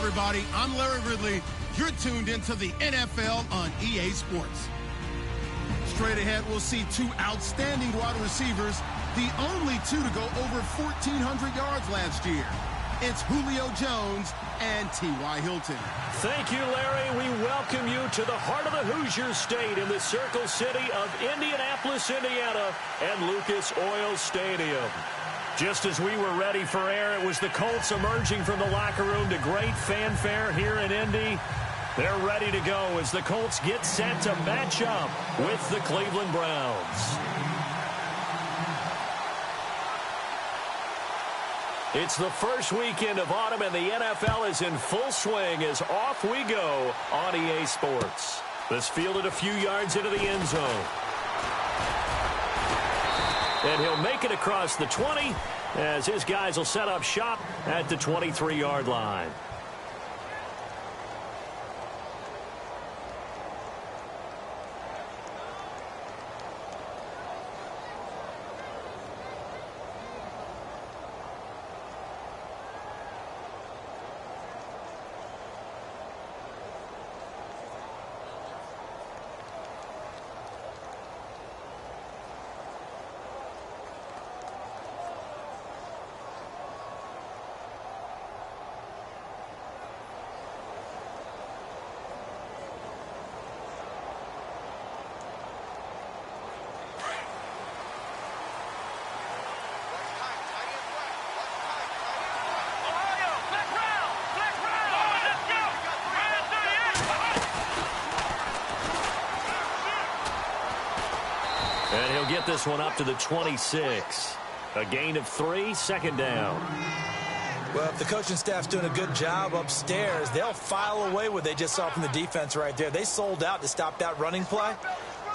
everybody. I'm Larry Ridley. You're tuned into the NFL on EA Sports. Straight ahead, we'll see two outstanding wide receivers, the only two to go over 1,400 yards last year. It's Julio Jones and T.Y. Hilton. Thank you, Larry. We welcome you to the heart of the Hoosier State in the Circle City of Indianapolis, Indiana, and Lucas Oil Stadium. Just as we were ready for air, it was the Colts emerging from the locker room to great fanfare here in Indy. They're ready to go as the Colts get set to match up with the Cleveland Browns. It's the first weekend of autumn, and the NFL is in full swing as off we go on EA Sports. This fielded a few yards into the end zone. And he'll make it across the 20 as his guys will set up shop at the 23-yard line. And he'll get this one up to the 26. A gain of 3, second down. Well, if the coaching staff's doing a good job upstairs, they'll file away what they just saw from the defense right there. They sold out to stop that running play.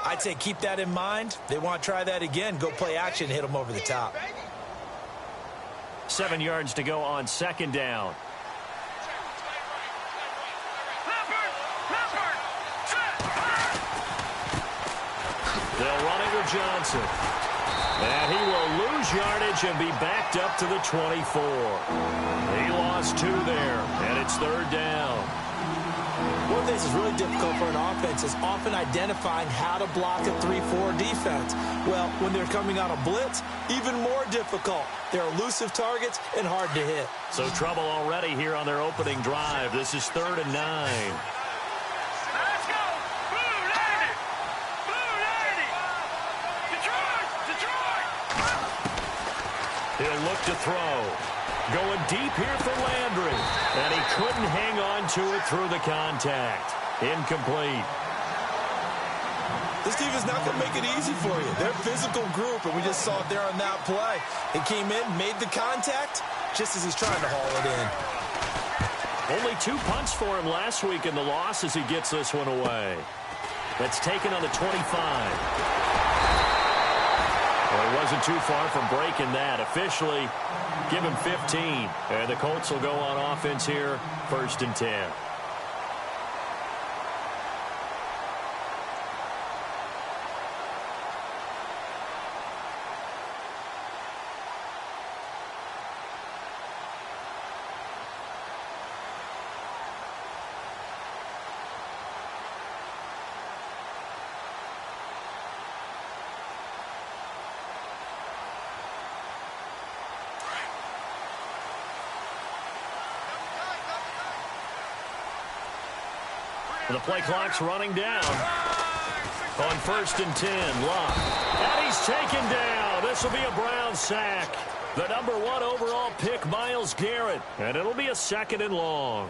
I'd say keep that in mind. They want to try that again. Go play action, hit them over the top. 7 yards to go on second down. They'll run it with Johnson. And he will lose yardage and be backed up to the 24. He lost 2 there, and it's third down. One of the things that's really difficult for an offense is often identifying how to block a 3-4 defense. Well, when they're coming on a blitz, even more difficult. They're elusive targets and hard to hit. So trouble already here on their opening drive. This is 3rd and 9. He'll look to throw. Going deep here for Landry. And he couldn't hang on to it through the contact. Incomplete. This defense is not going to make it easy for you. They're a physical group, and we just saw it there on that play. He came in, made the contact, just as he's trying to haul it in. Only 2 punts for him last week in the loss as he gets this one away. That's taken on the 25. Well, he wasn't too far from breaking that. Officially, give him 15. And the Colts will go on offense here, 1st and 10. The play clock's running down. On 1st and 10, Locke. And he's taken down. This will be a Brown sack. The number 1 overall pick, Myles Garrett. And it'll be a 2nd and long.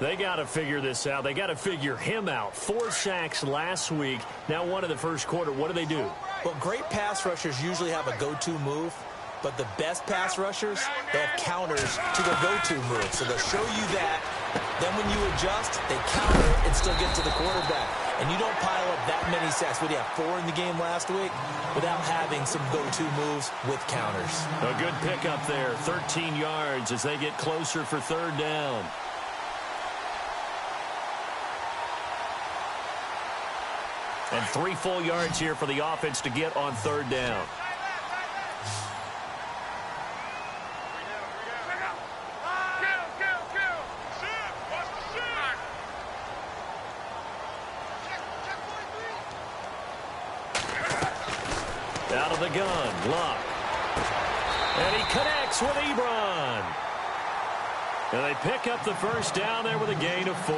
They got to figure this out. They got to figure him out. 4 sacks last week. Now 1 in the first quarter. What do? Well, great pass rushers usually have a go-to move. But the best pass rushers, they have counters to their go-to move. So they'll show you that. Then when you adjust, they counter and still get to the quarterback. And you don't pile up that many sacks. What do you have, 4 in the game last week? Without having some go-to moves with counters. A good pickup there. 13 yards as they get closer for 3rd down. And 3 full yards here for the offense to get on 3rd down. Out of the gun, Luck. And he connects with Ebron. And they pick up the first down there with a gain of 4.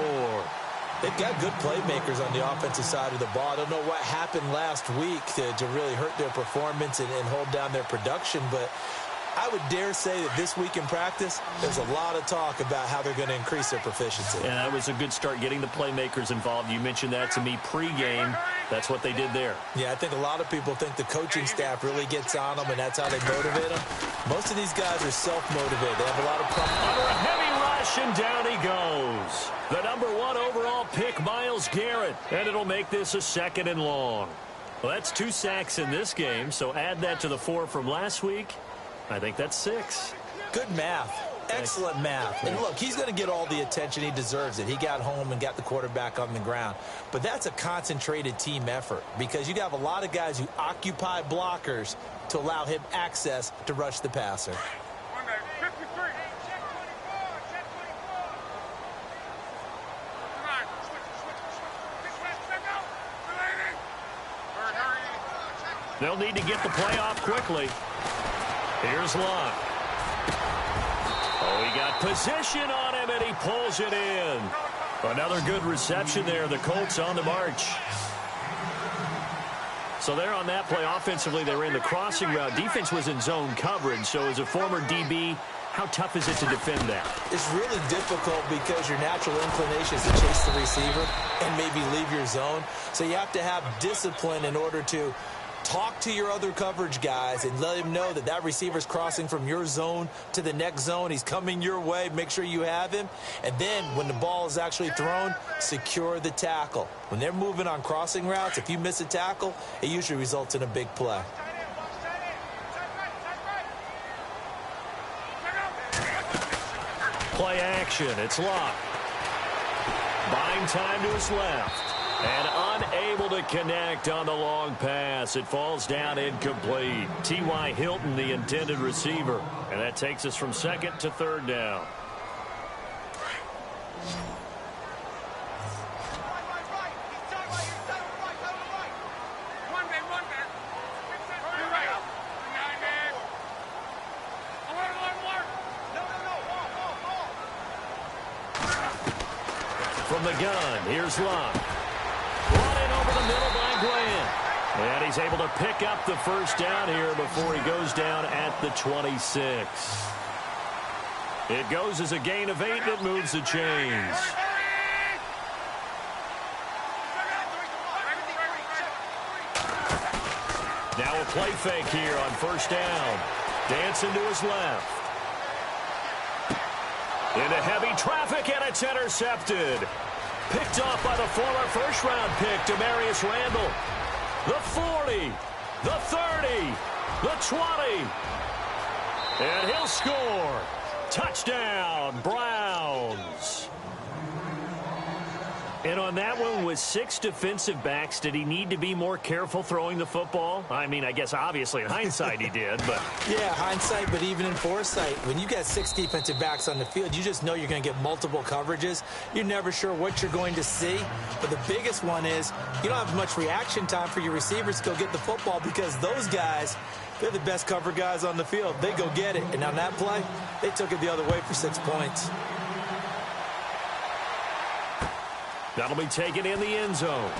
They've got good playmakers on the offensive side of the ball. I don't know what happened last week to really hurt their performance and hold down their production, but I would dare say that this week in practice, there's a lot of talk about how they're going to increase their proficiency. And that was a good start, getting the playmakers involved. You mentioned that to me pregame. That's what they did there. Yeah, I think a lot of people think the coaching staff really gets on them, and that's how they motivate them. Most of these guys are self-motivated. They have a lot of under a heavy rush, and down he goes. The #1 overall pick, Myles Garrett. And it'll make this a 2nd and long. Well, that's 2 sacks in this game, so add that to the 4 from last week. I think that's 6. Good math. Excellent math. And look, he's going to get all the attention. He deserves it. He got home and got the quarterback on the ground. But that's a concentrated team effort because you have a lot of guys who occupy blockers to allow him access to rush the passer. They'll need to get the play off quickly. Here's Luck. Oh, he got position on him, and he pulls it in. Another good reception there. The Colts on the march. So they're on that play. Offensively, they ran the crossing route. Defense was in zone coverage. So as a former DB, how tough is it to defend that? It's really difficult because your natural inclination is to chase the receiver and maybe leave your zone. So you have to have discipline in order to talk to your other coverage guys and let him know that that receiver's crossing from your zone to the next zone. He's coming your way. Make sure you have him. And then when the ball is actually thrown, secure the tackle. When they're moving on crossing routes, if you miss a tackle, it usually results in a big play. Play action. It's Luck. Buying time to his left. And unable to connect on the long pass. It falls down incomplete. T.Y. Hilton, the intended receiver. And that takes us from 2nd to 3rd down. From the gun, here's Luck. Over the middle by Grant. And he's able to pick up the first down here before he goes down at the 26. It goes as a gain of 8, and it moves the chains. Now a play fake here on 1st down. Dancing to his left. Into heavy traffic, and it's intercepted. Picked off by the former first-round pick, Demarius Randall. The 40, the 30, the 20. And he'll score. Touchdown, Browns. And on that one, with 6 defensive backs, did he need to be more careful throwing the football? I mean, I guess obviously in hindsight he did, but... Yeah, hindsight, but even in foresight, when you got 6 defensive backs on the field, you just know you're going to get multiple coverages. You're never sure what you're going to see. But the biggest one is you don't have much reaction time for your receivers to go get the football because those guys, they're the best cover guys on the field. They go get it. And on that play, they took it the other way for 6 points. That'll be taken in the end zone.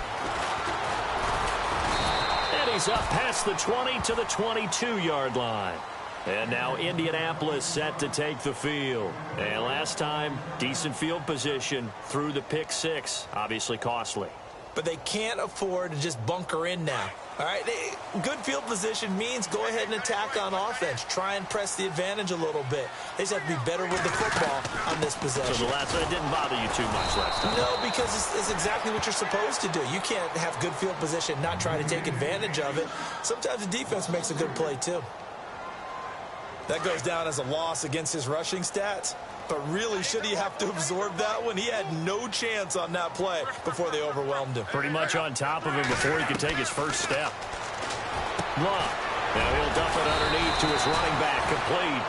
And he's up past the 20 to the 22-yard line. And now Indianapolis set to take the field. And last time, decent field position through the pick 6. Obviously costly. But they can't afford to just bunker in now. All right, good field position means go ahead and attack on offense. Try and press the advantage a little bit. They just have to be better with the football on this possession. So it didn't bother you too much last time? No, because it's exactly what you're supposed to do. You can't have good field position and not try to take advantage of it. Sometimes the defense makes a good play, too. That goes down as a loss against his rushing stats. But really, should he have to absorb that one? He had no chance on that play before they overwhelmed him. Pretty much on top of him before he could take his first step. Luck. Now he'll dump it underneath to his running back, complete.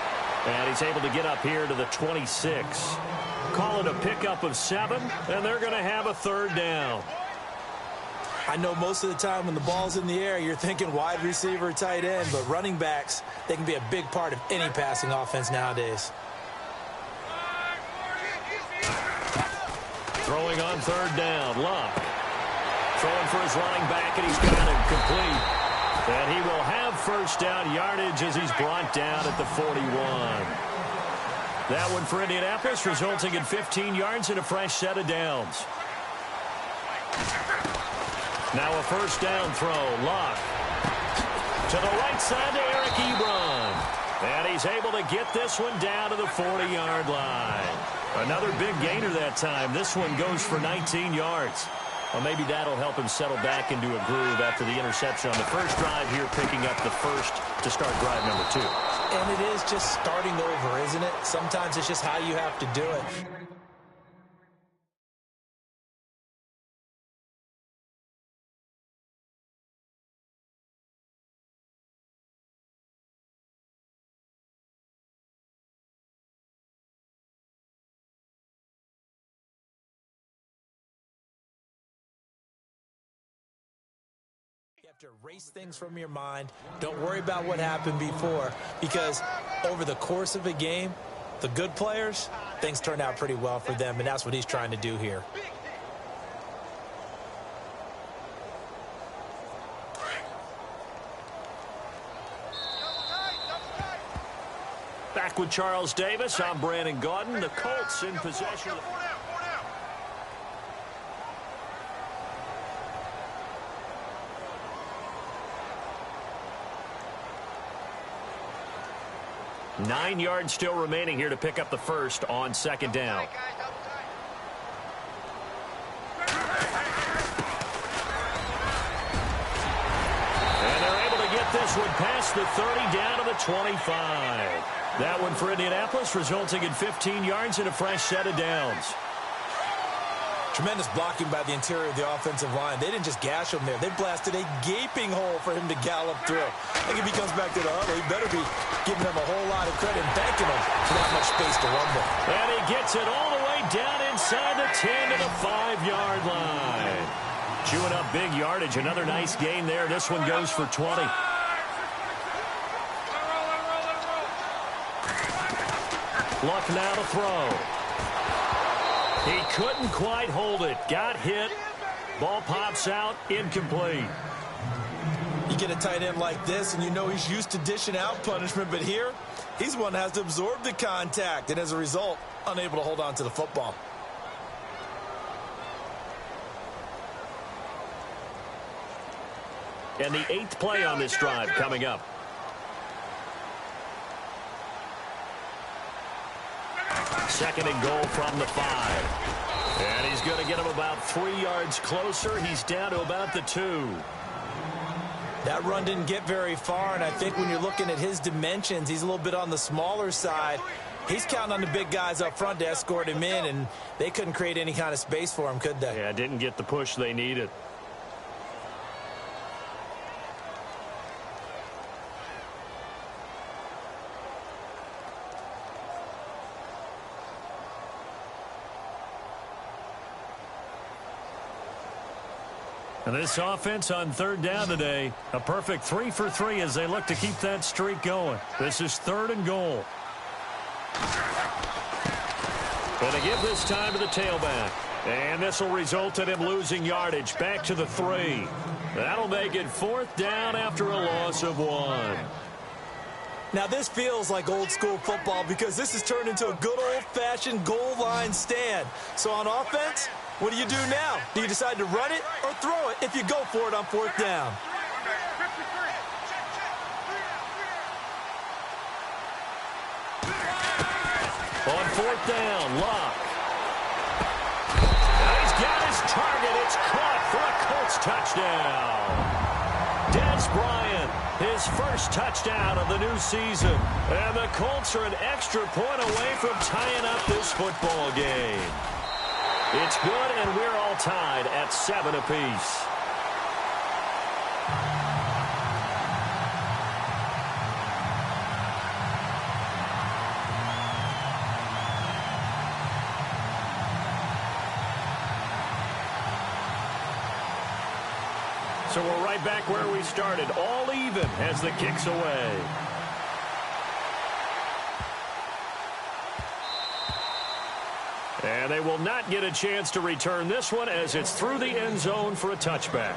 And he's able to get up here to the 26. Call it a pickup of 7, and they're going to have a 3rd down. I know most of the time when the ball's in the air, you're thinking wide receiver, tight end, but running backs, they can be a big part of any passing offense nowadays. Throwing on third down, Luck. Throwing for his running back, and he's got it complete. And he will have first down yardage as he's brought down at the 41. That one for Indianapolis, resulting in 15 yards and a fresh set of downs. Now a first down throw, Luck. To the right side to Eric Ebron. And he's able to get this one down to the 40-yard line. Another big gainer that time. This one goes for 19 yards. Well, maybe that'll help him settle back into a groove after the interception on the first drive here, picking up the first to start drive number 2. And it is just starting over, isn't it? Sometimes it's just how you have to do it. You have to erase things from your mind. Don't worry about what happened before, because over the course of a game, the good players, things turn out pretty well for them, and that's what he's trying to do here. Back with Charles Davis. I'm Brandon Gaudin. The Colts in possession. Nine yards still remaining here to pick up the first on second down. And they're able to get this one past the 30 down to the 25. That one for Indianapolis, resulting in 15 yards and a fresh set of downs. Tremendous blocking by the interior of the offensive line. They didn't just gash him there. They blasted a gaping hole for him to gallop through. I think if he comes back to the huddle, he better be giving them a whole lot of credit and thanking them for that much space to run with. And he gets it all the way down inside the 10 to the 5-yard line. Chewing up big yardage. Another nice gain there. This one goes for 20. Luck now to throw. He couldn't quite hold it. Got hit. Ball pops out. Incomplete. You get a tight end like this, and you know he's used to dishing out punishment, but here, he's one that has to absorb the contact, and as a result, unable to hold on to the football. And the 8th play on this drive coming up. Second and goal from the 5. And he's going to get him about 3 yards closer. He's down to about the 2. That run didn't get very far, and I think when you're looking at his dimensions, he's a little bit on the smaller side. He's counting on the big guys up front to escort him in, and they couldn't create any kind of space for him, could they? Yeah, didn't get the push they needed. And this offense on third down today, a perfect 3 for 3 as they look to keep that streak going. This is 3rd and goal. And they give this time to the tailback. And this will result in him losing yardage back to the 3. That'll make it 4th down after a loss of 1. Now, this feels like old-school football because this has turned into a good old-fashioned goal line stand. So on offense, what do you do now? Do you decide to run it or throw it if you go for it on 4th down? On 4th down, Luck. Now he's got his target. It's caught for a Colts touchdown. Des Bryant, his first touchdown of the new season. And the Colts are an extra point away from tying up this football game. It's good, and we're all tied at 7 apiece. So we're right back where we started. All even as the kick's away. And they will not get a chance to return this one as it's through the end zone for a touchback.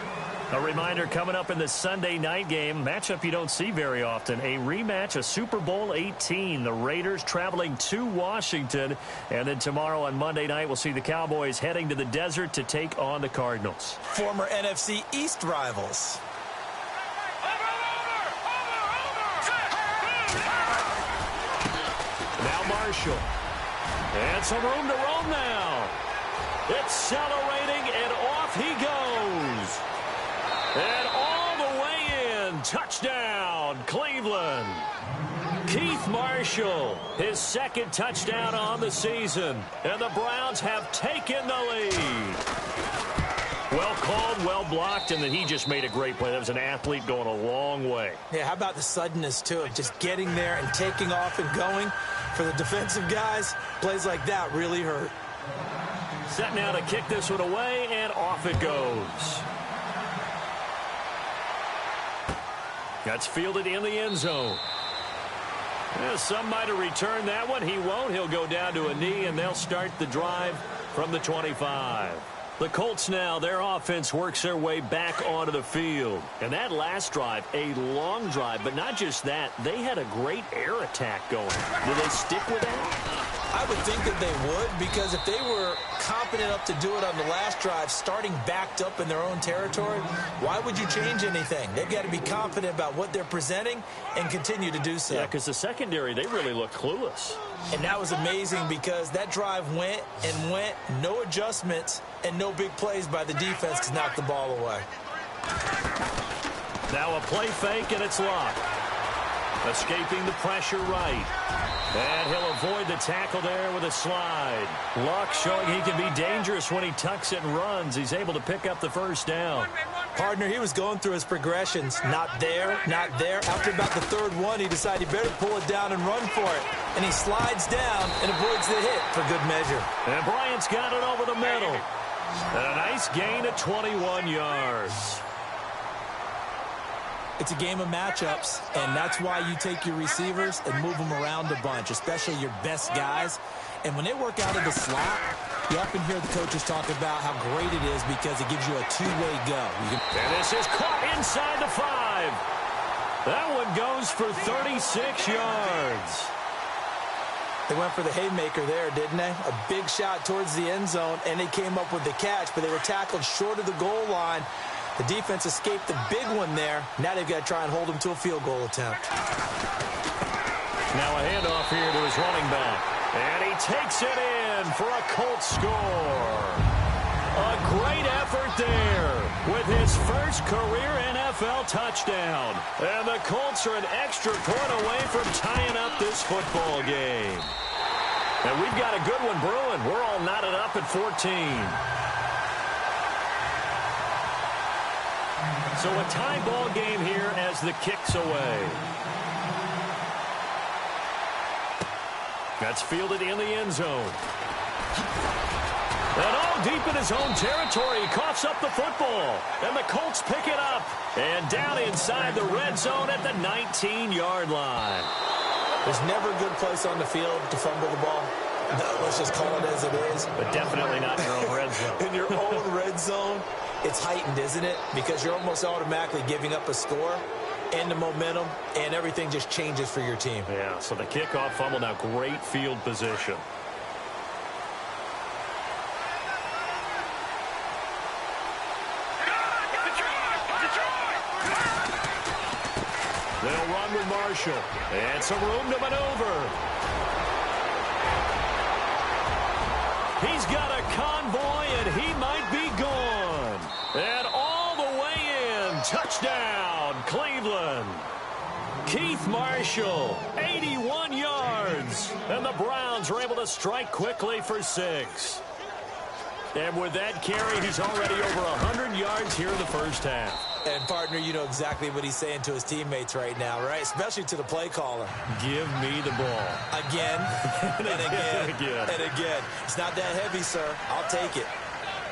A reminder coming up in the Sunday night game, matchup you don't see very often, a rematch of Super Bowl 18. The Raiders traveling to Washington. And then tomorrow on Monday night, we'll see the Cowboys heading to the desert to take on the Cardinals. Former NFC East rivals. Now Marshall. And some room to roam now. Accelerating, and off he goes. And all the way in. Touchdown, Cleveland. Keith Marshall, his second touchdown on the season. And the Browns have taken the lead. Well called, well blocked, and then he just made a great play. That was an athlete going a long way. Yeah, how about the suddenness to it? Just getting there and taking off and going. For the defensive guys, plays like that really hurt. Set now to kick this one away, and off it goes. That's fielded in the end zone. Yeah, some might have returned that one. He won't. He'll go down to a knee, and they'll start the drive from the 25. The Colts now, their offense works their way back onto the field. And that last drive, a long drive, but not just that, they had a great air attack going. Do they stick with that? I would think that they would, because if they were confident enough to do it on the last drive, starting backed up in their own territory, why would you change anything? They've got to be confident about what they're presenting and continue to do so. Yeah, because the secondary, they really look clueless. And that was amazing because that drive went and went, no adjustments, and no big plays by the defense to knock the ball away. Now a play fake, and it's Luck. Escaping the pressure right. And he'll avoid the tackle there with a slide. Luck showing he can be dangerous when he tucks it and runs. He's able to pick up the first down. Partner, he was going through his progressions. Not there, not there. After about the third one, he decided he better pull it down and run for it. And he slides down and avoids the hit for good measure. And Bryant's got it over the middle. And a nice gain of 21 yards. It's a game of matchups, and that's why you take your receivers and move them around a bunch, especially your best guys. And when they work out of the slot, you often hear the coaches talk about how great it is because it gives you a two-way go. And this is caught inside the 5. That one goes for 36 yards. They went for the haymaker there, didn't they? A big shot towards the end zone, and they came up with the catch, but they were tackled short of the goal line. The defense escaped the big one there. Now they've got to try and hold him to a field goal attempt. Now a handoff here to his running back. And he takes it in for a Colts score. A great effort there with his first career NFL touchdown. And the Colts are an extra point away from tying up this football game. And we've got a good one brewing. We're all knotted up at 14. So a tie ball game here as the kick's away. That's fielded in the end zone. And all deep in his own territory, he coughs up the football. And the Colts pick it up. And down inside the red zone at the 19-yard line. There's never a good place on the field to fumble the ball. No, let's just call it as it is. But definitely not in your own red zone. In your own red zone, it's heightened, isn't it? Because you're almost automatically giving up a score and the momentum, and everything just changes for your team. Yeah, so the kickoff fumble, now great field position. They'll run with Marshall. And some room to maneuver. He's got a convoy, and he might be gone. And all the way in. Touchdown, Cleveland. Keith Marshall, 81 yards. And the Browns are able to strike quickly for 6. And with that carry, he's already over 100 yards here in the first half. And, partner, you know exactly what he's saying to his teammates right now, right? Especially to the play caller. Give me the ball. Again, and again, and again. It's not that heavy, sir. I'll take it.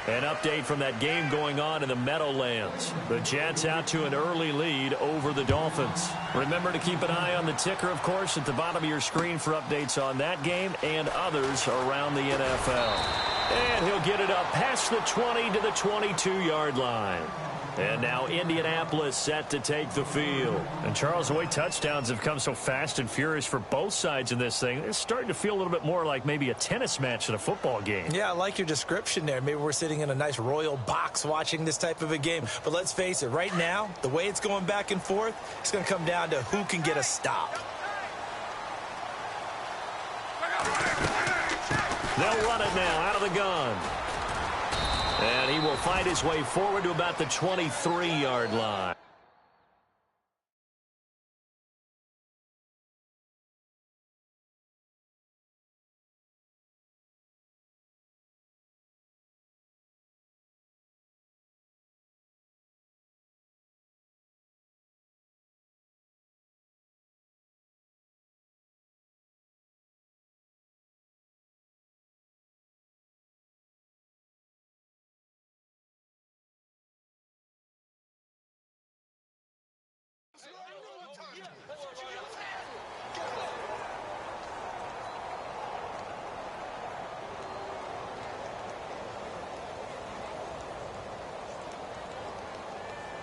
An update from that game going on in the Meadowlands. The Jets out to an early lead over the Dolphins. Remember to keep an eye on the ticker, of course, at the bottom of your screen for updates on that game and others around the NFL. And he'll get it up past the 20 to the 22-yard line. And now Indianapolis set to take the field. And Charles, the way touchdowns have come so fast and furious for both sides in this thing, it's starting to feel a little bit more like maybe a tennis match than a football game. Yeah, I like your description there. Maybe we're sitting in a nice royal box watching this type of a game. But let's face it, right now, the way it's going back and forth, it's going to come down to who can get a stop. They'll run it now out of the gun. And he will find his way forward to about the 23-yard line.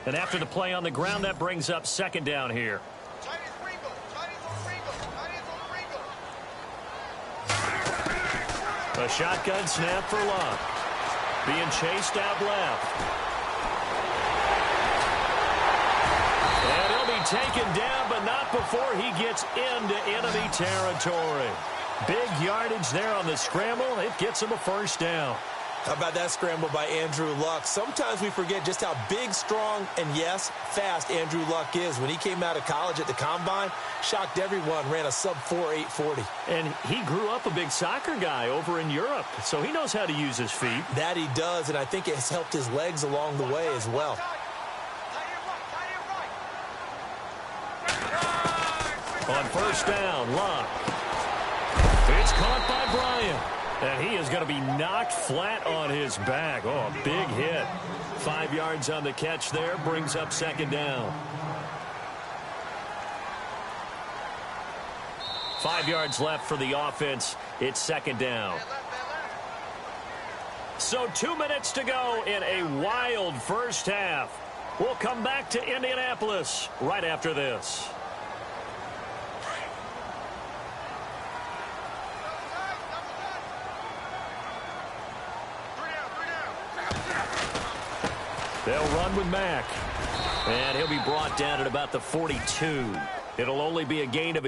And after the play on the ground, that brings up second down here. A shotgun snap for Luck. Being chased out left. And he'll be taken down, but not before he gets into enemy territory. Big yardage there on the scramble. It gets him a first down. How about that scramble by Andrew Luck? Sometimes we forget just how big, strong, and, yes, fast Andrew Luck is. When he came out of college at the Combine, shocked everyone, ran a sub-4 840. And he grew up a big soccer guy over in Europe, so he knows how to use his feet. That he does, and I think it has helped his legs along the way as well. On first down, Luck. It's caught by Bryant. And he is going to be knocked flat on his back. Oh, a big hit. 5 yards on the catch there, brings up second down. 5 yards left for the offense. It's second down. So 2 minutes to go in a wild first half. We'll come back to Indianapolis right after this. They'll run with Mack. And he'll be brought down at about the 42. It'll only be a gain of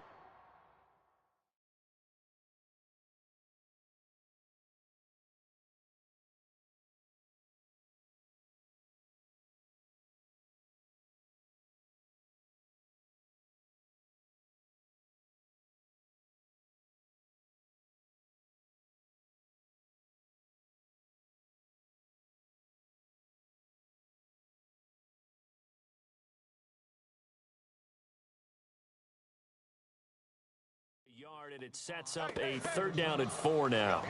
yard, and it sets up a third down and 4 now.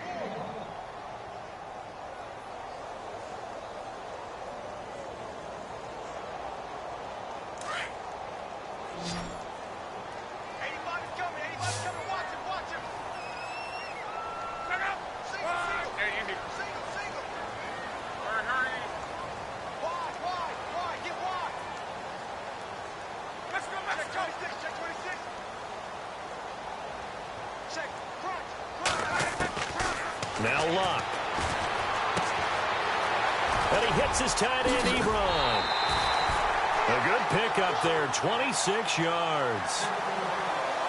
Now Luck. And he hits his tight end, Ebron. A good pickup there, 26 yards.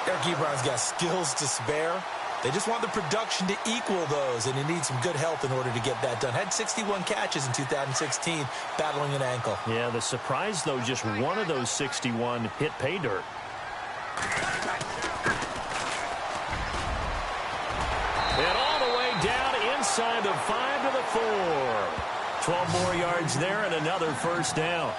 Eric Ebron's got skills to spare. They just want the production to equal those, and he needs some good health in order to get that done. Had 61 catches in 2016, battling an ankle. Yeah, the surprise, though, just one of those 61 hit pay dirt. And all the way down inside the 5 to the 4. 12 more yards there and another first down.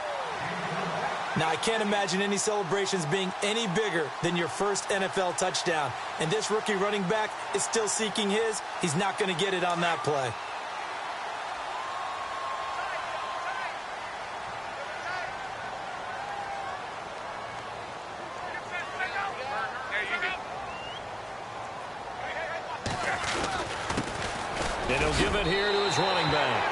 Now, I can't imagine any celebrations being any bigger than your first NFL touchdown. And this rookie running back is still seeking his. He's not going to get it on that play. And he'll give it here to his running back.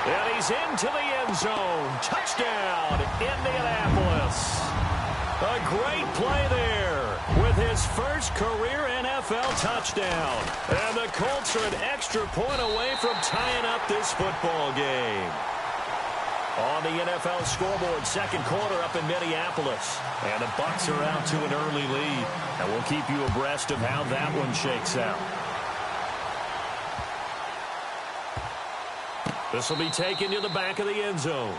And he's into the end zone. Touchdown, Indianapolis. A great play there with his first career NFL touchdown. And the Colts are an extra point away from tying up this football game. On the NFL scoreboard, second quarter up in Minneapolis. And the Bucs are out to an early lead. And we'll keep you abreast of how that one shakes out. This will be taken to the back of the end zone.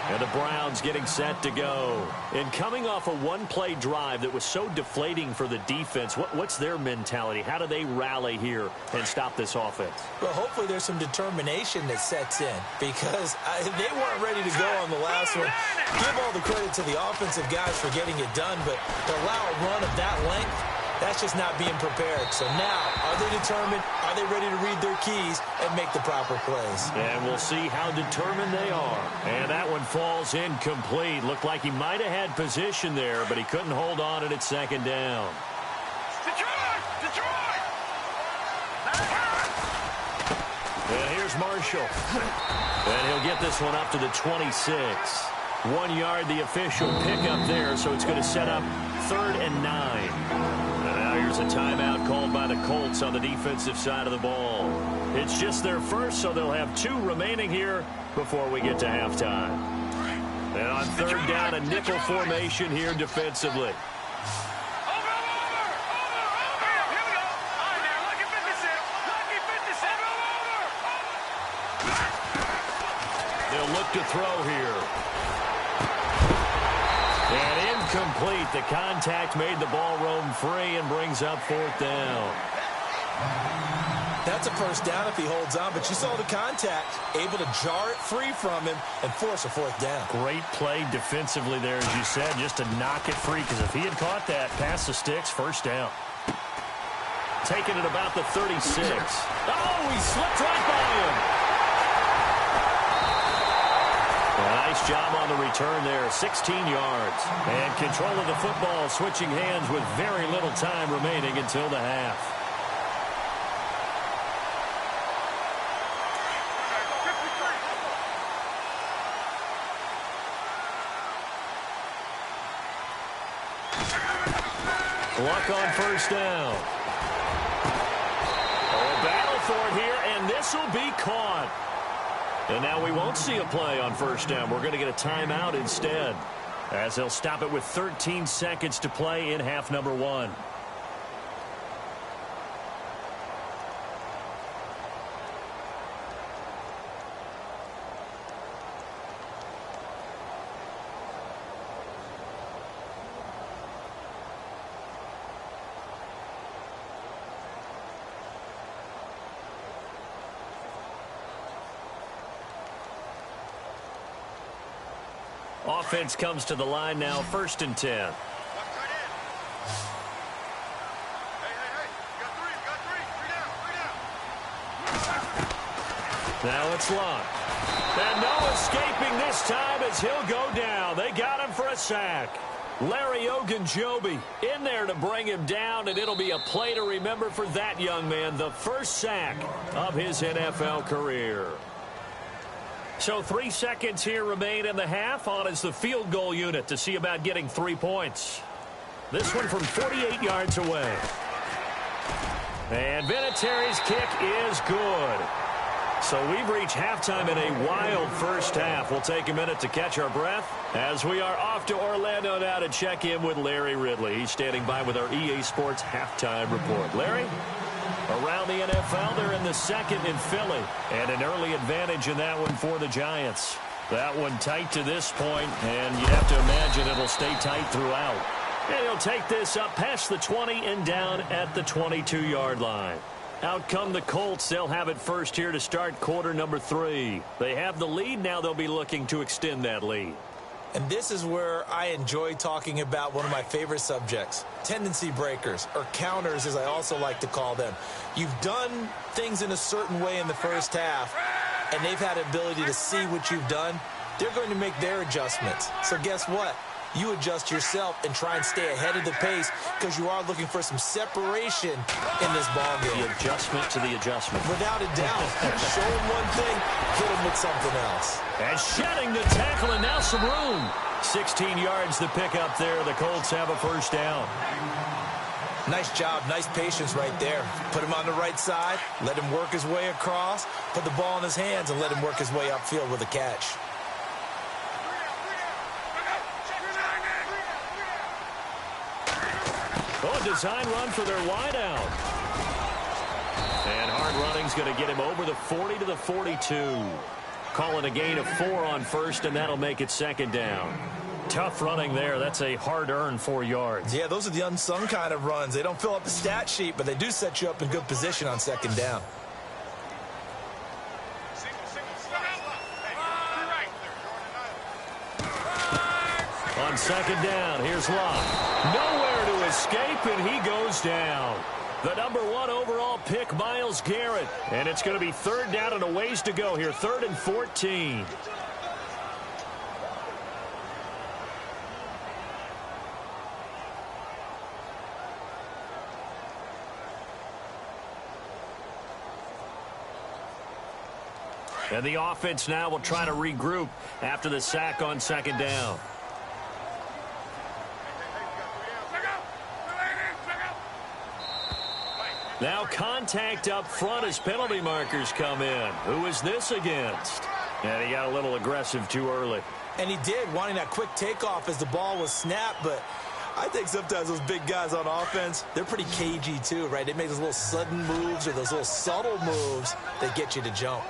And the Browns getting set to go. And coming off a one-play drive that was so deflating for the defense, what's their mentality? How do they rally here and stop this offense? Well, hopefully there's some determination that sets in because they weren't ready to go on the last one. Give all the credit to the offensive guys for getting it done, but to allow a run of that length, that's just not being prepared. So now, are they determined? Are they ready to read their keys and make the proper plays? And we'll see how determined they are. And that one falls incomplete. Looked like he might have had position there, but he couldn't hold on at second down. Detroit! And here's Marshall. And he'll get this one up to the 26. 1 yard, the official pickup there, so it's going to set up 3rd and 9. Here's a timeout called by the Colts on the defensive side of the ball. It's just their first, so they'll have 2 remaining here before we get to halftime. And on 3rd down, a nickel formation here defensively. They'll look to throw here. And incomplete. The contact made the ball roam free and brings up 4th down. That's a first down if he holds on, but you saw the contact, able to jar it free from him and force a 4th down. Great play defensively there, as you said, just to knock it free, because if he had caught that, past the sticks, 1st down. Taking it about the 36. Oh, he slipped right by him. Nice job on the return there, 16 yards. And control of the football, switching hands with very little time remaining until the half. Luck on 1st down. Oh, battle for it here, and this will be caught. And now we won't see a play on 1st down. We're going to get a timeout instead, as they'll stop it with 13 seconds to play in half number 1. Offense comes to the line now, 1st and 10. Now it's locked. And no escaping this time as he'll go down. They got him for a sack. Larry Ogunjobi in there to bring him down, and it'll be a play to remember for that young man. The first sack of his NFL career. So 3 seconds here remain in the half. On is the field goal unit to see about getting 3 points. This one from 48 yards away. And Vinatieri's kick is good. So we've reached halftime in a wild first half. We'll take a minute to catch our breath as we are off to Orlando now to check in with Larry Ridley. He's standing by with our EA Sports halftime report. Larry? Around the NFL, they're in the 2nd in Philly, and an early advantage in that one for the Giants. That one tight to this point, and you have to imagine it'll stay tight throughout. And he'll take this up past the 20 and down at the 22-yard line. Out come the Colts. They'll have it first here to start quarter number 3. They have the lead. Now they'll be looking to extend that lead. And this is where I enjoy talking about one of my favorite subjects, tendency breakers, or counters as I also like to call them. You've done things in a certain way in the first half, and they've had the ability to see what you've done. They're going to make their adjustments. So guess what? you adjust yourself and try and stay ahead of the pace because you are looking for some separation in this ball game. The adjustment to the adjustment. Without a doubt. Show him one thing, hit him with something else. And shedding the tackle, and now some room. 16 yards to pick up there. The Colts have a first down. Nice job, nice patience right there. Put him on the right side, let him work his way across, put the ball in his hands, and let him work his way upfield with a catch. Oh, a design run for their wideout. And hard running's going to get him over the 40 to the 42. Calling a gain of 4 on first, and that'll make it second down. Tough running there. That's a hard-earned 4 yards. Yeah, those are the unsung kind of runs. They don't fill up the stat sheet, but they do set you up in good position on second down. On second down, here's Locke. Nowhere to escape, and he goes down. The number 1 overall pick, Myles Garrett. And it's going to be third down and a ways to go here. 3rd and 14. And the offense now will try to regroup after the sack on second down. Now contact up front as penalty markers come in. Who is this against? And he got a little aggressive too early. And he did, wanting that quick takeoff as the ball was snapped, but I think sometimes those big guys on offense, they're pretty cagey too, right? They make those little sudden moves or those little subtle moves that get you to jump.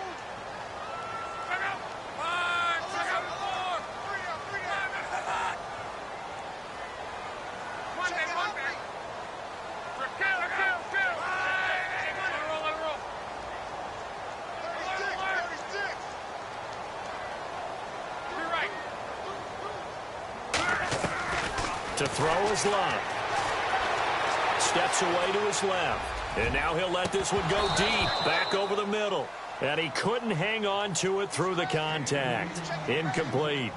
To throw is Locke. Steps away to his left. And now he'll let this one go deep, back over the middle. And he couldn't hang on to it through the contact. Incomplete.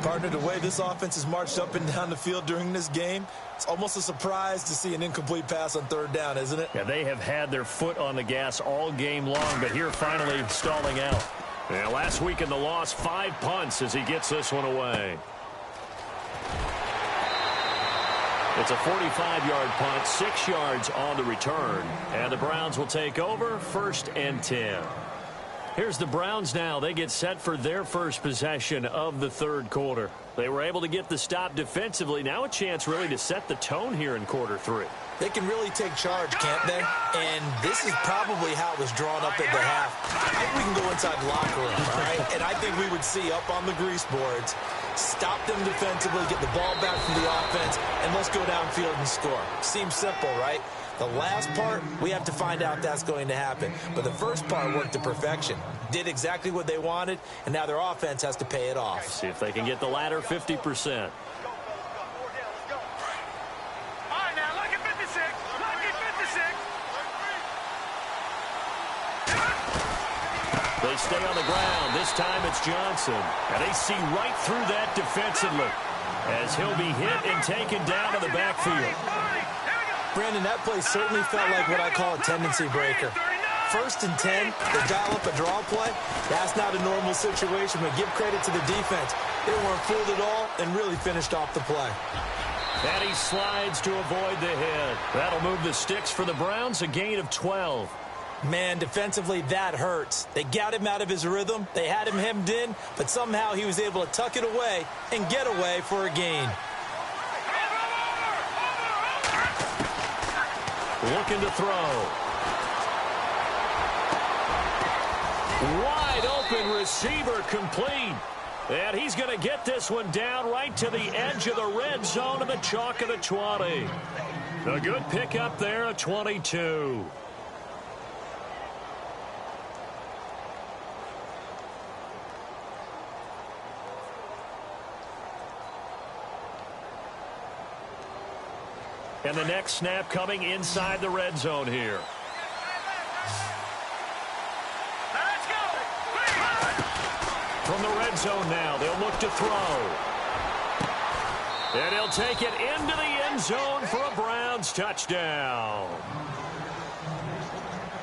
Partner, the way this offense has marched up and down the field during this game, it's almost a surprise to see an incomplete pass on third down, isn't it? Yeah, they have had their foot on the gas all game long, but here finally stalling out. Yeah, last week in the loss, 5 punts as he gets this one away. It's a 45-yard punt, 6 yards on the return. And the Browns will take over, 1st and 10. Here's the Browns now. They get set for their first possession of the third quarter. They were able to get the stop defensively. Now a chance really to set the tone here in quarter 3. They can really take charge, can't they? And this is probably how it was drawn up at the half. I think we can go inside the locker room, all right? And I think we would see up on the grease boards, stop them defensively, get the ball back from the offense, and let's go downfield and score. Seems simple, right? The last part, we have to find out that's going to happen. But the first part worked to perfection. Did exactly what they wanted, and now their offense has to pay it off. See if they can get the latter 50%. They stay on the ground. This time it's Johnson. And they see right through that defensively as he'll be hit and taken down to the backfield. Brandon, that play certainly felt like what I call a tendency breaker. 1st and 10, they dial up a draw play. That's not a normal situation, but give credit to the defense. They weren't fooled at all and really finished off the play. And he slides to avoid the hit. That'll move the sticks for the Browns, a gain of 12. Man, defensively, that hurts. They got him out of his rhythm. They had him hemmed in, but somehow he was able to tuck it away and get away for a gain. Looking to throw. Wide open receiver complete. And he's going to get this one down right to the edge of the red zone of the chalk of the 20. A good pickup there at 22. And the next snap coming inside the red zone here. From the red zone now, they'll look to throw. And he'll take it into the end zone for a Browns touchdown.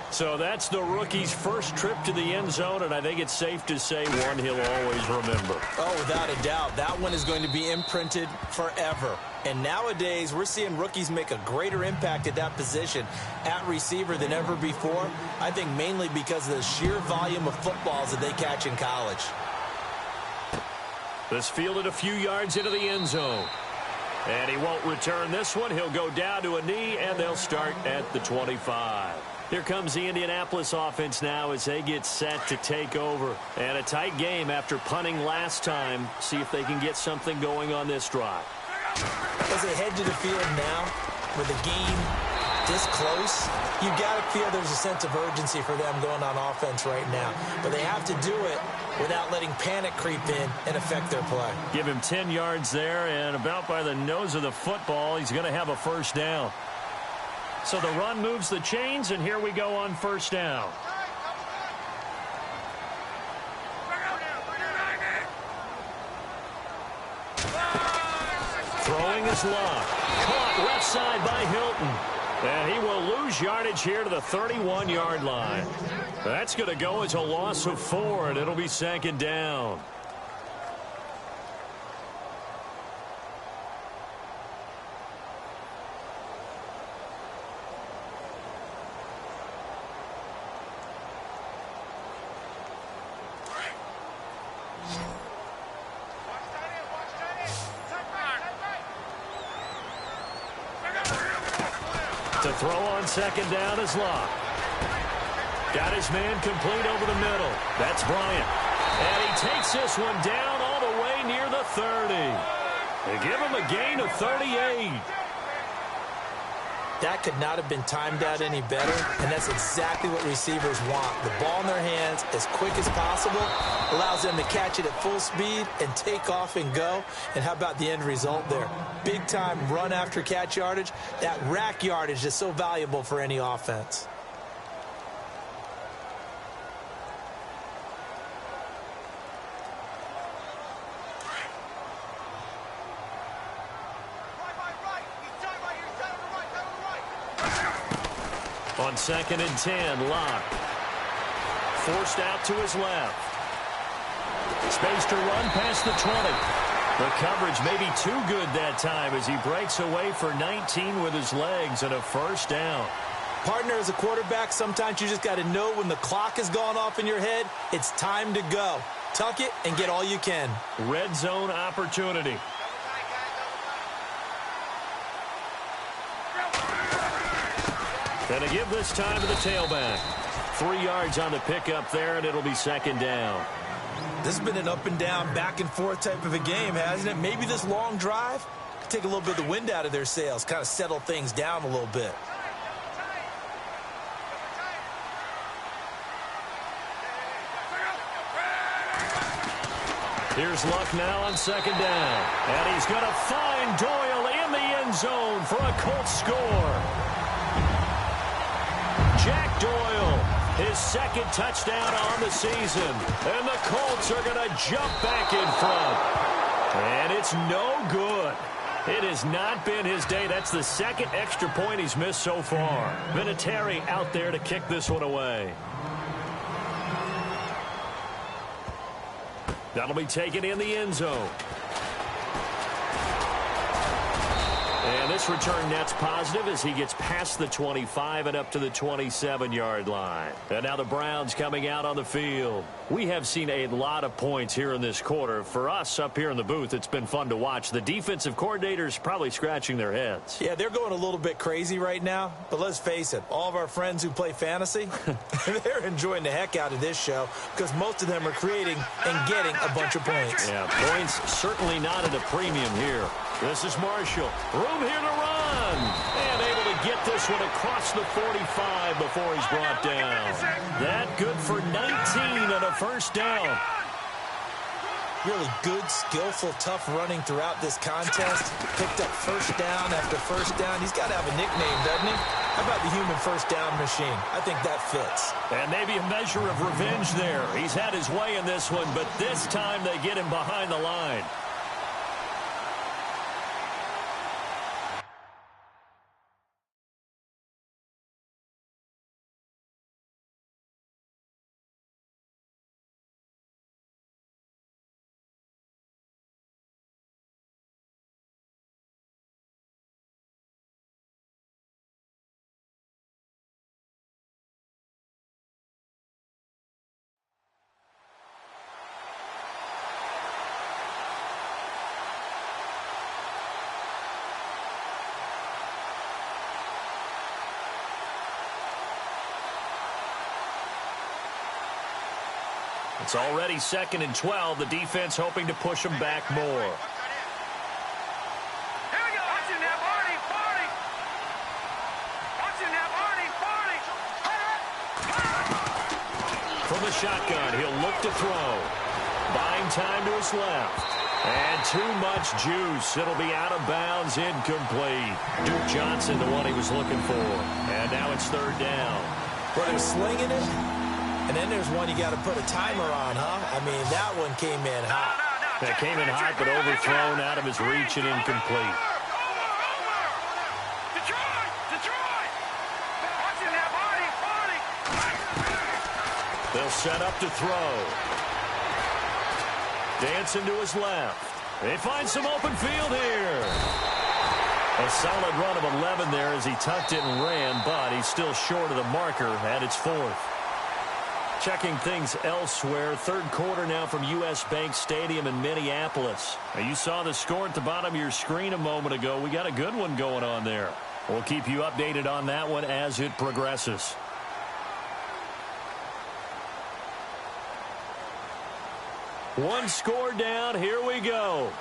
So that's the rookie's first trip to the end zone, and I think it's safe to say one he'll always remember. Oh, without a doubt. That one is going to be imprinted forever. And nowadays, we're seeing rookies make a greater impact at that position at receiver than ever before. I think mainly because of the sheer volume of footballs that they catch in college. This fielded a few yards into the end zone. And he won't return this one. He'll go down to a knee, and they'll start at the 25. Here comes the Indianapolis offense now as they get set to take over. And a tight game after punting last time. See if they can get something going on this drive. As they head to the field now, with the game this close, you got to feel there's a sense of urgency for them going on offense right now. But they have to do it without letting panic creep in and affect their play. Give him 10 yards there, and about by the nose of the football, he's going to have a first down. So the run moves the chains, and here we go on first down. Throwing is Locke. Caught left side by Hilton. And he will lose yardage here to the 31-yard line. That's going to go as a loss of 4, and it'll be second down. To throw on second down is Locke. Got his man complete over the middle. That's Bryant. And he takes this one down all the way near the 30. They give him a gain of 38. That could not have been timed out any better, and that's exactly what receivers want. The ball in their hands as quick as possible allows them to catch it at full speed and take off and go. And how about the end result there? Big-time run after catch yardage. That rack yardage is so valuable for any offense. On second and 10, Locke. Forced out to his left. Space to run past the 20. The coverage may be too good that time as he breaks away for 19 with his legs and a first down. Partner, as a quarterback, sometimes you just got to know when the clock has gone off in your head, it's time to go. Tuck it and get all you can. Red zone opportunity. And to give this time to the tailback. 3 yards on the pickup there, and it'll be second down. This has been an up and down, back and forth type of a game, hasn't it? Maybe this long drive could take a little bit of the wind out of their sails, kind of settle things down a little bit. Here's Luck now on second down. And he's going to find Doyle in the end zone for a Colts score. Jack Doyle, his second touchdown on the season. And the Colts are going to jump back in front. And it's no good. It has not been his day. That's the second extra point he's missed so far. Vinatieri out there to kick this one away. That'll be taken in the end zone. And this return net's positive as he gets past the 25 and up to the 27-yard line. And now the Browns coming out on the field. We have seen a lot of points here in this quarter. For us up here in the booth, it's been fun to watch. The defensive coordinators probably scratching their heads. Yeah, they're going a little bit crazy right now. But let's face it, all of our friends who play fantasy, they're enjoying the heck out of this show because most of them are creating and getting a bunch of points. Yeah, points certainly not at a premium here. This is Marshall. Room here to run. And able to get this one across the 45 before he's brought down. That good for 19 and a first down. Really good, skillful, tough running throughout this contest. Picked up first down after first down. He's got to have a nickname, doesn't he? How about the human first down machine? I think that fits. And maybe a measure of revenge there. He's had his way in this one, but this time they get him behind the line. It's already 2nd and 12. The defense hoping to push them back more. From the shotgun, he'll look to throw. Buying time to his left. And too much juice. It'll be out of bounds, incomplete. Duke Johnson, the one he was looking for. And now it's 3rd down. Well, they're slinging it. And then there's one you got to put a timer on, huh? I mean, that one came in hot. That came in hot, but overthrown, out of his reach and incomplete. They'll set up to throw. Dancing to his left. They find some open field here. A solid run of 11 there as he tucked it and ran, but he's still short of the marker, and it's 4th. Checking things elsewhere. 3rd quarter now from U.S. Bank Stadium in Minneapolis. Now, you saw the score at the bottom of your screen a moment ago. We got a good one going on there. We'll keep you updated on that one as it progresses. One score down. Here we go.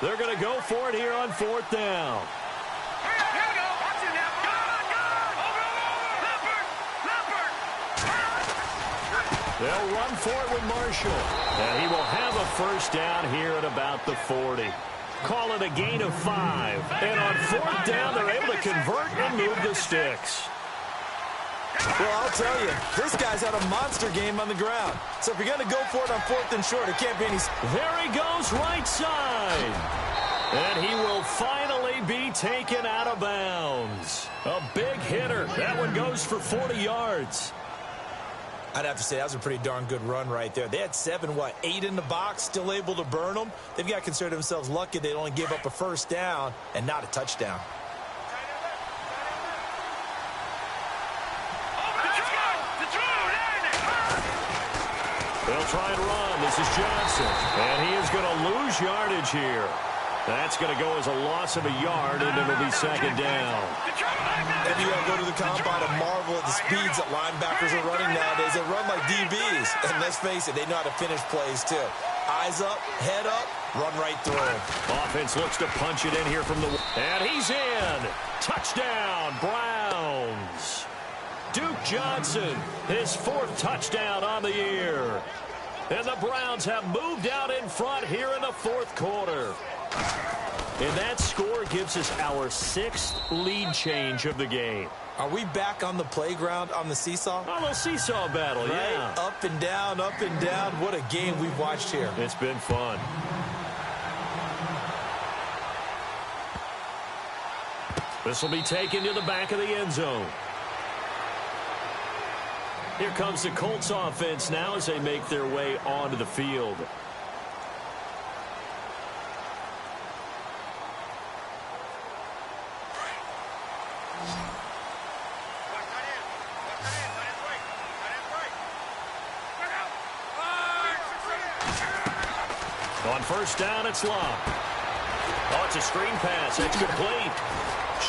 They're going to go for it here on 4th down. They'll run for it with Marshall. And he will have a 1st down here at about the 40. Call it a gain of 5. And on 4th down, they're able to convert and move the sticks. Well, I'll tell you, this guy's had a monster game on the ground. So if you're going to go for it on 4th and short, it can't be any... There he goes, right side. And he will finally be taken out of bounds. A big hitter. That one goes for 40 yards. I'd have to say that was a pretty darn good run right there. They had 8 in the box, still able to burn them. They've got to consider themselves lucky they only gave up a 1st down and not a touchdown. They'll try and run. This is Johnson. And he is going to lose yardage here. That's going to go as a loss of a yard, and it'll be 2nd down. And you got to go to the combine and marvel at the speeds that linebackers are running nowadays. They run like DBs. And let's face it, they know how to finish plays, too. Eyes up, head up, run right through. Offense looks to punch it in here from the... And he's in. Touchdown, Browns. Duke Johnson, his 4th touchdown on the year. And the Browns have moved out in front here in the 4th quarter. And that score gives us our 6th lead change of the game. Are we back on the playground on the seesaw? A little seesaw battle, right? Yeah. Up and down, up and down. What a game we've watched here. It's been fun. This will be taken to the back of the end zone. Here comes the Colts offense now as they make their way onto the field. On 1st down, it's Locke. Oh, it's a screen pass. It's complete.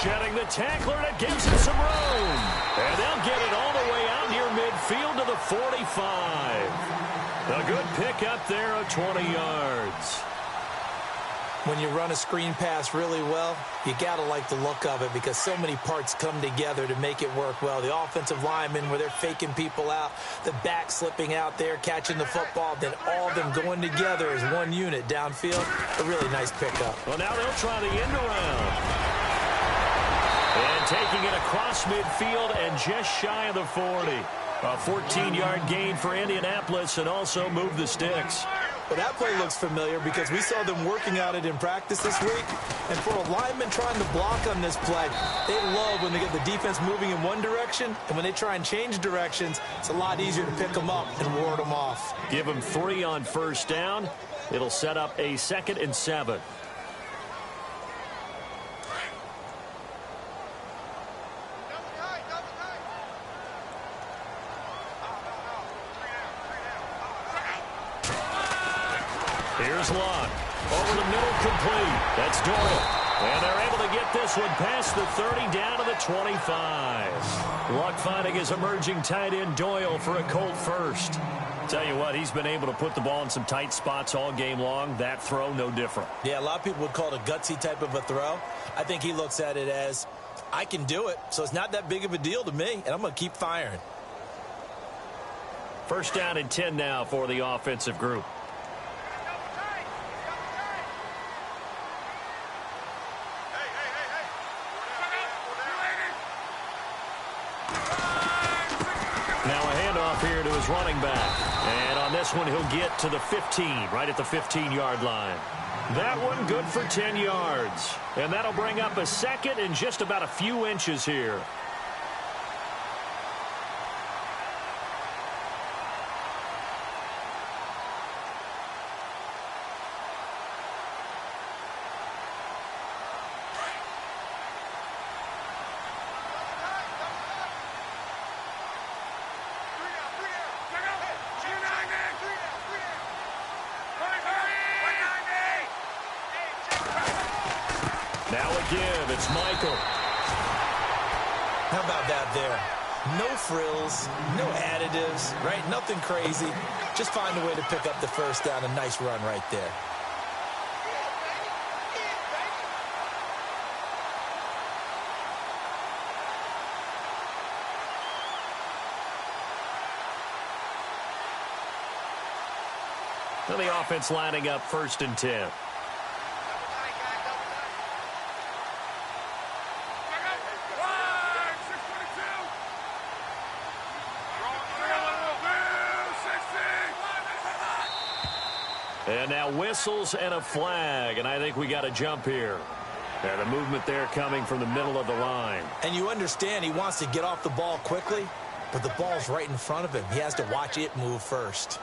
Shedding the tackler, and it gives him some room. And they'll get it all the way out near midfield to the 45. A good pick up there of 20 yards. When you run a screen pass really well, you got to like the look of it because so many parts come together to make it work well. The offensive linemen where they're faking people out, the back slipping out there, catching the football, then all of them going together as one unit downfield. A really nice pickup. Well, now they'll try the end around. And taking it across midfield and just shy of the 40. A 14-yard gain for Indianapolis and also move the sticks. Well, that play looks familiar because we saw them working at it in practice this week. And for a lineman trying to block on this play, they love when they get the defense moving in one direction. And when they try and change directions, it's a lot easier to pick them up and ward them off. Give them 3 on 1st down. It'll set up a 2nd and 7. Here's Locke. Over the middle, complete. That's Doyle. And they're able to get this one past the 30 down to the 25. Locke finding his emerging tight end Doyle for a Colt first. Tell you what, he's been able to put the ball in some tight spots all game long. That throw, no different. Yeah, a lot of people would call it a gutsy type of a throw. I think he looks at it as, I can do it, so it's not that big of a deal to me, and I'm going to keep firing. First down and 10 now for the offensive group. Now a handoff here to his running back. And on this one, he'll get to the 15, right at the 15-yard line. That one good for 10 yards. And that'll bring up a second and just about a few inches here. Now again, it's Michael. How about that there? No frills, no additives, right? Nothing crazy. Just find a way to pick up the first down. A nice run right there. So the offense lining up first and 10. And now whistles and a flag, and I think we got a jump here. And the movement there coming from the middle of the line. And you understand he wants to get off the ball quickly, but the ball's right in front of him. He has to watch it move first.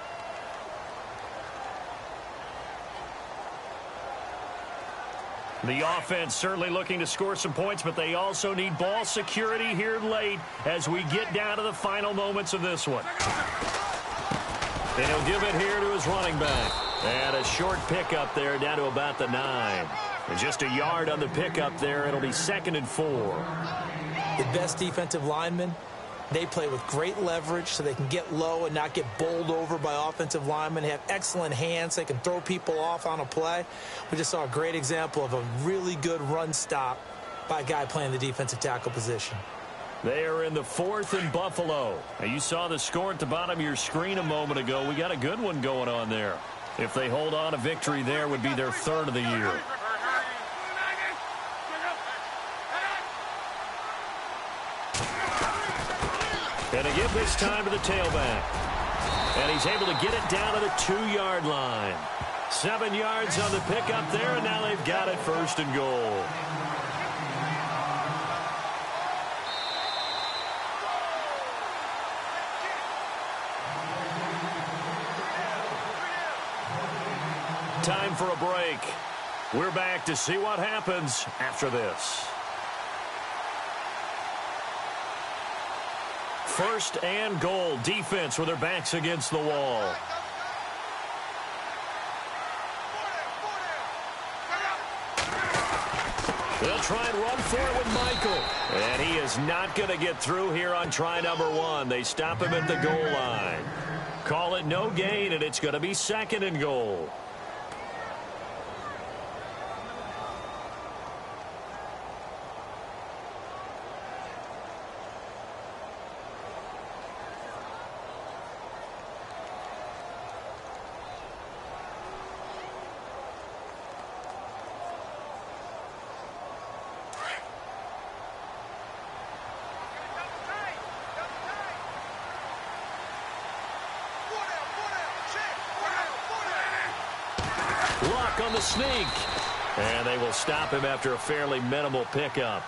The offense certainly looking to score some points, but they also need ball security here late as we get down to the final moments of this one. And he'll give it here to his running back. And a short pickup there down to about the 9. And just a yard on the pickup there. It'll be 2nd and 4. The best defensive linemen, they play with great leverage so they can get low and not get bowled over by offensive linemen. They have excellent hands. They can throw people off on a play. We just saw a great example of a really good run stop by a guy playing the defensive tackle position. They are in the 4th and Buffalo. Now, you saw the score at the bottom of your screen a moment ago. We got a good one going on there. If they hold on, a victory there would be their 3rd of the year. And they give this time to the tailback. And he's able to get it down to the 2-yard line. 7 yards on the pickup there, and now they've got it 1st and goal. Time for a break. We're back to see what happens after this. 1st and goal. Defense with their backs against the wall. They'll try and run for it with Michael. And he is not going to get through here on try number 1. They stop him at the goal line. Call it no gain, and it's going to be 2nd and goal. Luck on the sneak. And they will stop him after a fairly minimal pickup.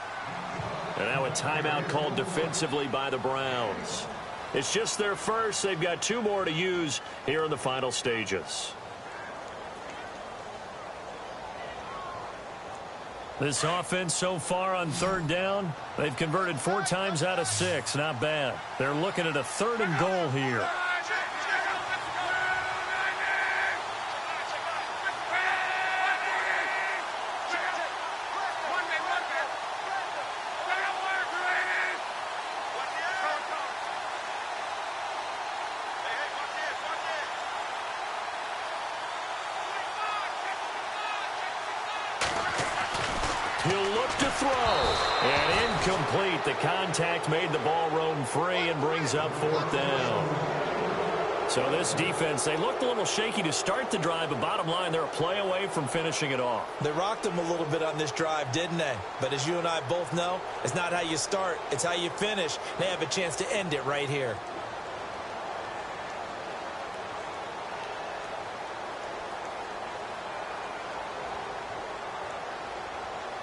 And now a timeout called defensively by the Browns. It's just their first. They've got 2 more to use here in the final stages. This offense so far on 3rd down, they've converted 4 times out of 6. Not bad. They're looking at a 3rd and goal here. contact made the ball roam free and brings up 4th down. So this defense, they looked a little shaky to start the drive, but bottom line, they're a play away from finishing it off. They rocked them a little bit on this drive, didn't they? But as you and I both know, it's not how you start, it's how you finish. They have a chance to end it right here.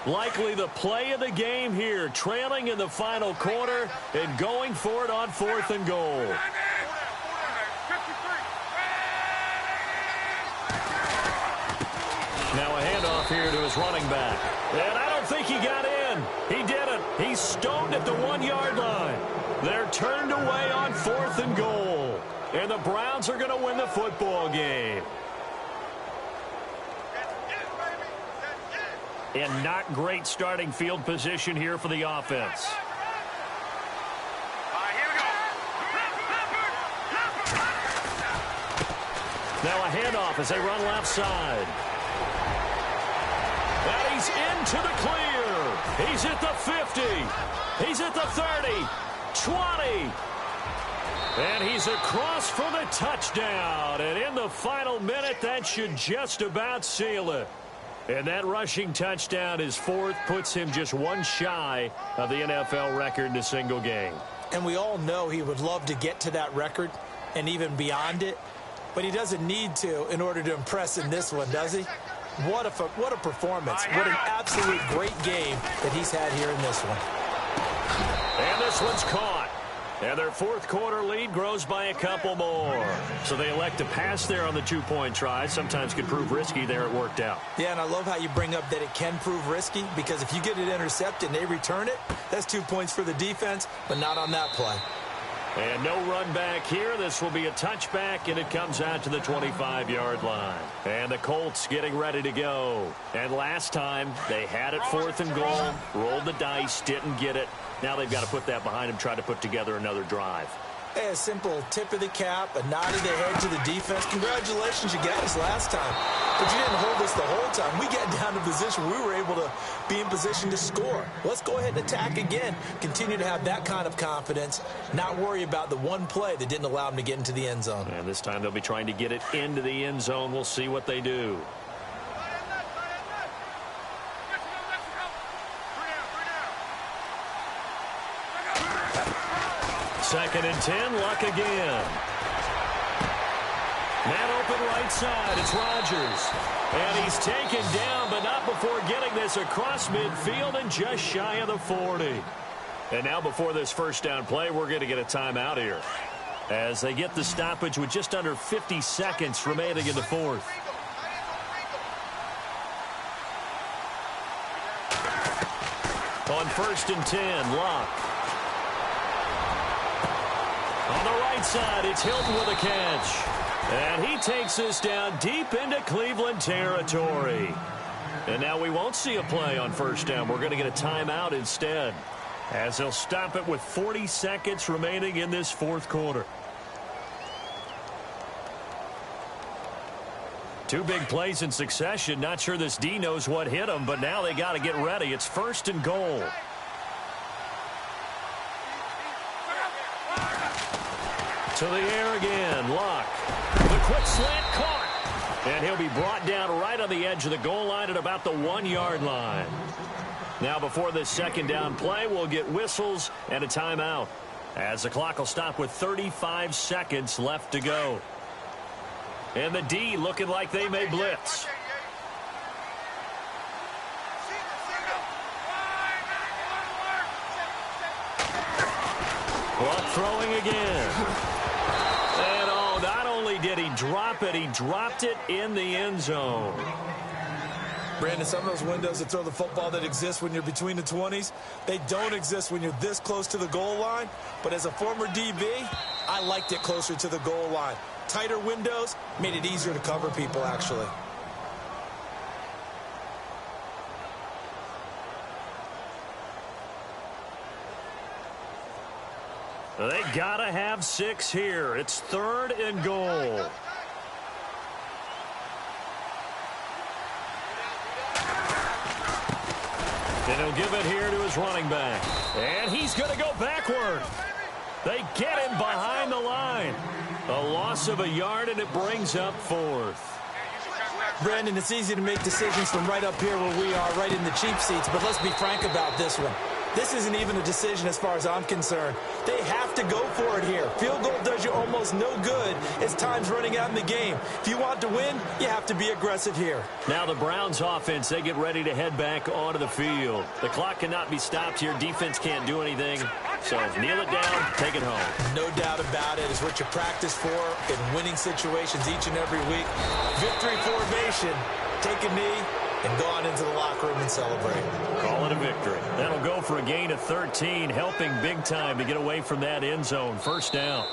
Likely the play of the game here, trailing in the final quarter and going for it on 4th and goal. Now a handoff here to his running back. And I don't think he got in. He didn't. He's stoned at the 1-yard line. They're turned away on 4th and goal. And the Browns are going to win the football game. And not great starting field position here for the offense. Now a handoff as they run left side. And he's into the clear. He's at the 50. He's at the 30. 20. And he's across for the touchdown. And in the final minute, that should just about seal it. And that rushing touchdown, his 4th, puts him just one shy of the NFL record in a single game. And we all know he would love to get to that record and even beyond it. But he doesn't need to in order to impress in this one, does he? What a performance. What an absolute great game that he's had here in this one. And this one's caught. And their 4th quarter lead grows by a couple more. So they elect to pass there on the 2-point try. Sometimes could prove risky. There it worked out. Yeah, and I love how you bring up that it can prove risky, because if you get it intercepted and they return it, that's 2 points for the defense, but not on that play. And no run back here. This will be a touchback, and it comes out to the 25-yard line. And the Colts getting ready to go. And last time, they had it 4th and goal, rolled the dice, didn't get it. Now they've got to put that behind them, try to put together another drive. Hey, a simple tip of the cap, a nod of the head to the defense. Congratulations, you got us last time. But you didn't hold us the whole time. We got down to position we were able to be in position to score. Let's go ahead and attack again. Continue to have that kind of confidence, not worry about the one play that didn't allow them to get into the end zone. And this time they'll be trying to get it into the end zone. We'll see what they do. Second and 10, Luck again. Man open right side, it's Rodgers. And he's taken down, but not before getting this across midfield and just shy of the 40. And now before this first down play, we're going to get a timeout here, as they get the stoppage with just under 50 seconds remaining in the 4th. On 1st and 10, Luck. On the right side, it's Hilton with a catch. And he takes this down deep into Cleveland territory. And now we won't see a play on 1st down. We're going to get a timeout instead, as they'll stop it with 40 seconds remaining in this 4th quarter. 2 big plays in succession. Not sure this D knows what hit him, but now they got to get ready. It's 1st and goal. To the air again, Luck. The quick slant caught. And he'll be brought down right on the edge of the goal line at about the 1-yard line. Now before this second down play, we'll get whistles and a timeout, as the clock will stop with 35 seconds left to go. And the D looking like they may blitz. Luck throwing again. And oh, not only did he drop it, he dropped it in the end zone. Brandon, some of those windows that throw the football that exist when you're between the 20s, they don't exist when you're this close to the goal line. But as a former DB, I liked it closer to the goal line. Tighter windows made it easier to cover people, actually. They gotta have 6 here. It's 3rd and goal. And he'll give it here to his running back. And he's going to go backward. They get him behind the line. A loss of a yard, and it brings up 4th. Brandon, it's easy to make decisions from right up here where we are, right in the cheap seats, but let's be frank about this one. This isn't even a decision as far as I'm concerned. They have to go for it here. Field goal does you almost no good as time's running out in the game. If you want to win, you have to be aggressive here. Now the Browns offense, they get ready to head back onto the field. The clock cannot be stopped here. Defense can't do anything. So kneel it down, take it home. No doubt about it. It's what you practice for in winning situations each and every week. Victory formation. Take a knee and go on into the locker room and celebrate. Call it a victory. That'll go for a gain of 13, helping big time to get away from that end zone. First down.